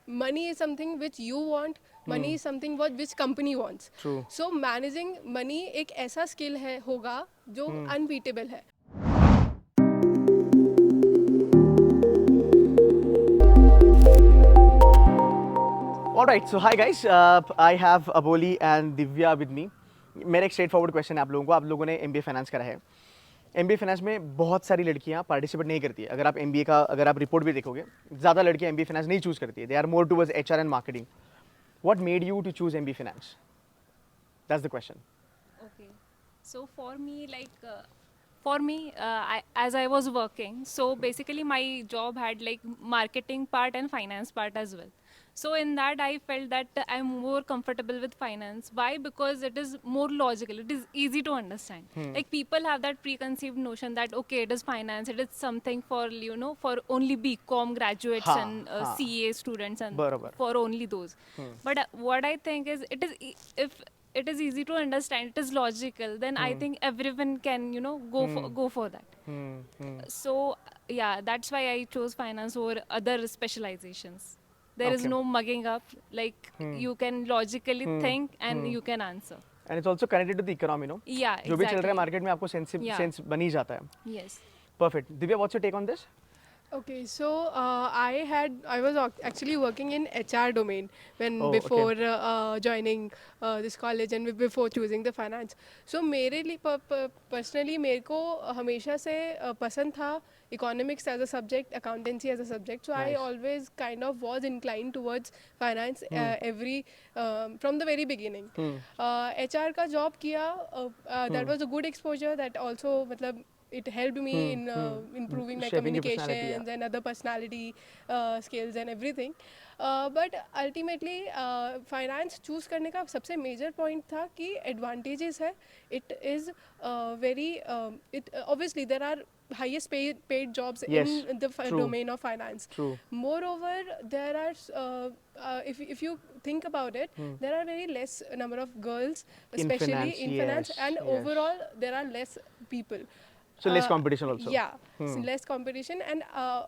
money is something which you want, money is something which company wants. True. So managing money एक ऐसा skill है होगा जो unbeatable है. Alright, so hi guys, I have Aboli and Divya with me. मेरा एक straight forward question है आप लोगों को. आप लोगों ने MBA फाइनेंस करा है. MBA फाइनेंस में बहुत सारी लड़कियां पार्टिसिपेट नहीं करती है. अगर आप MBA का अगर आप रिपोर्ट भी देखोगे, ज़्यादा लड़कियां MBA फाइनेंस नहीं चूज करती है. They are more towards HR and marketing. What made you to choose MBA finance? That's the question. Okay. So for me, as I was working, so basically my job had like marketing part and finance part as well. So in that, I felt that I'm more comfortable with finance. Why? Because it is more logical. It is easy to understand. Like people have that preconceived notion that okay, it is finance. It is something for for only BCom graduates हाँ, and हाँ. CA students and बरोबर. for only those. But what I think is if it is easy to understand, it is logical, then I think everyone can go for that. So yeah, that's why I chose finance over other specializations. There is Okay. no mugging up, like you can logically think and you can answer. And it's also connected to the economy, no? Yeah, जो भी चल रहा है exactly. Market में आपको Yeah. Sense बन ही जाता है. Yes. Perfect. Divya, what's your take on this? Okay, so I was actually working in HR domain when Oh, before okay. joining this college and before choosing the finance. So मेरे लिए personally मेरे को हमेशा से पसंद था economics as a subject, accountancy as a subject. So I Nice. always kind of was inclined towards finance from the very beginning. HR का job किया, that was a good exposure. That also मतलब it helped me in improving my Shaping your personality, communications yeah. and other personality skills and everything. But ultimately finance choose करने का सबसे major point था कि advantages है. It is very it obviously there are highest paid jobs Yes, in the true. domain of finance. True. Moreover, there are if you think about it, there are very less number of girls, In especially finance, in finance, yes, and yes. overall there are less people. So less competition also. Yeah, so less competition, and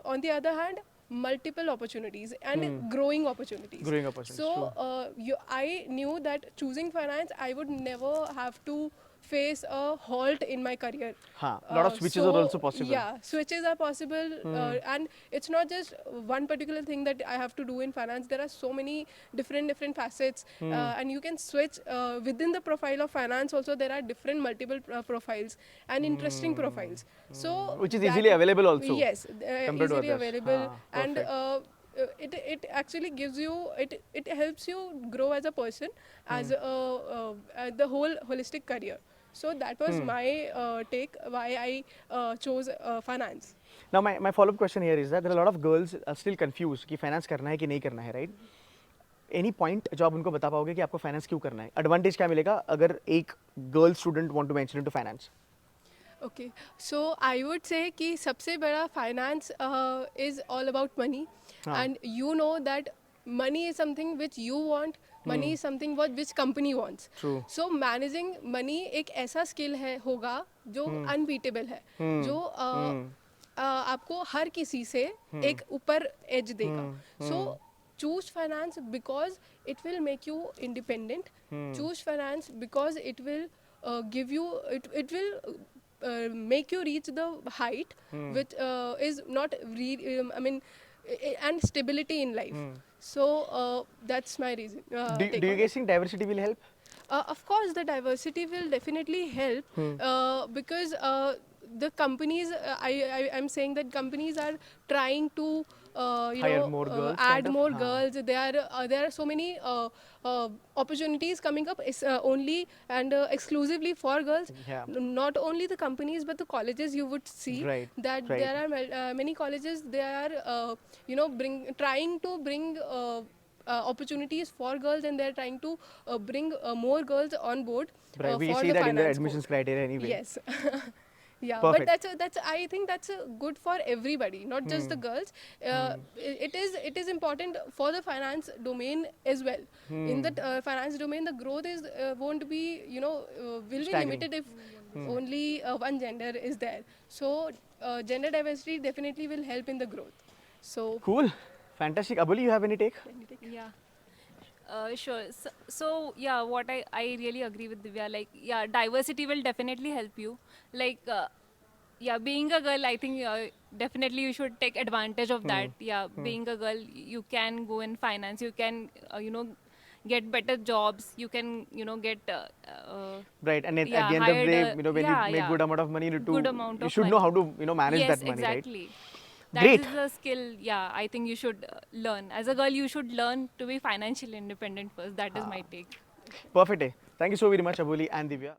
on the other hand, multiple opportunities and growing opportunities. Growing opportunities, So true. I knew that choosing finance, I would never have to face a halt in my career. हाँ, lot of switches are also possible. Yeah, switches are possible, and it's not just one particular thing that I have to do in finance. There are so many different facets, and you can switch within the profile of finance. Also, there are different multiple profiles and interesting profiles. So Which is that- easily available also. Yes, compared to easily others. available, हाँ, and perfect. it actually gives you it helps you grow as a person, as the whole holistic career. So that was my take why I chose finance. Now my follow-up question here is that there are a lot of girls are still confused कि finance करना है कि नहीं करना है, right? Any point जो आप उनको बता पाओगे कि आपको finance क्यों करना है? Advantage क्या मिलेगा अगर एक girl student want to venture into finance? Okay, so I would say कि सबसे बड़ा finance is all about money, and you know that money is something which you want, money is something which company wants. True. So managing money एक ऐसा skill है होगा जो unbeatable है, जो आपको हर किसी से एक ऊपर edge देगा. So choose finance because it will make you independent. Choose finance because it will give you it will make you reach the height which is not and stability in life. So that's my reason. Do you guys think diversity will help? Of course, the diversity will definitely help because the companies, I'm saying that companies are trying to Hire more girls, add kind of? more हाँ. girls. There are so many opportunities coming up only and exclusively for girls. Yeah. Not only the companies but the colleges, you would see Right, that right. there are many colleges, they are trying to bring opportunities for girls, and they're trying to bring more girls on board Right, we for see the that in their finance admissions code. criteria anyway. Yes. Yeah, Perfect. but that's I think that's good for everybody, not just the girls. It is important for the finance domain as well. In the finance domain, the growth is won't be will be Staggering. limited if only one gender is there. So gender diversity definitely will help in the growth. So Cool. Fantastic. Aboli, you have any take? Yeah. Sure. So yeah, what I really agree with Divya. Like, yeah, diversity will definitely help you. Like, yeah, being a girl, I think definitely you should take advantage of that. Yeah, being a girl, you can go in finance. You can, get better jobs. You can, get, Right, and at yeah, the end of the hired. day, when you Yeah, make yeah, good amount of money, good amount you of should know how money. to manage Yes, that money, right? exactly. That Great. is a skill, yeah, I think you should learn. As a girl, you should learn to be financially independent first. That is my take. Perfect. Thank you so very much, Aboli and Divya.